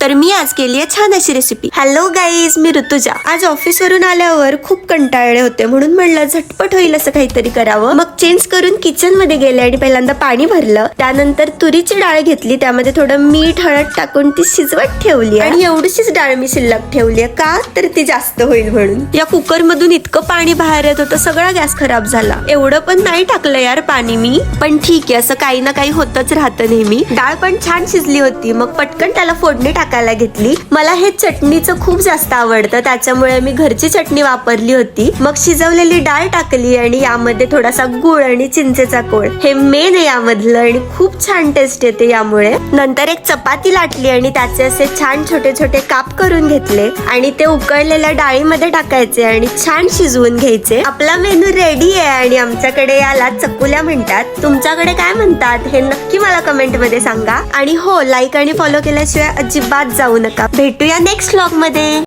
तर मी आज केली आहे छान अशी रेसिपी। हॅलो गाईज, मी ऋतुजा। आज ऑफिस वरून आल्यावर खूप कंटाळले होते, म्हणून म्हणलं झटपट होईल असं काहीतरी करावं। मग चेंज करून किचन मध्ये गेले आणि पहिल्यांदा पाणी भरलं। त्यानंतर तुरीची डाळ घेतली, त्यामध्ये थोडं मीठ हळद टाकून ती शिजवत ठेवली आणि एवढीशीच डाळ मी शिल्लक ठेवली आहे, का तर ती जास्त होईल म्हणून। या कुकर मधून इतकं पाणी बाहेर येत होतं, सगळा गॅस खराब झाला। एवढं पण नाही टाकलं यार पाणी मी, पण ठीक आहे, असं काही ना काही होतच राहतं नेहमी। डाळ पण छान शिजली होती, मग पटकन त्याला फोडणी टाकायला घेतली। मला हे चटणीचं खूप जास्त आवडतं, त्याच्यामुळे मी घरची चटणी वापरली होती। मग शिजवलेली डाळ टाकली आणि यामध्ये थोडासा गुळ आणि चिंचेचा कोळ, हे मेन आहे यामधलं, आणि खूप छान टेस्ट येते यामुळे। नंतर एक चपाती लाटली आणि त्याचे असे छान छोटे छोटे काप करून घेतले आणि ते उकळलेल्या डाळीमध्ये टाकायचे आणि छान शिजवून घ्यायचे। आपला मेनू रेडी आहे आणि आमच्याकडे याला चकुल्या म्हणतात। तुमच्याकडे काय म्हणतात हे नक्की मला कमेंट मध्ये सांगा। आणि हो, लाईक आणि फॉलो केल्याशिवाय अजिबात जाऊ नका। भेटूया नेक्स्ट व्लॉग मध्ये।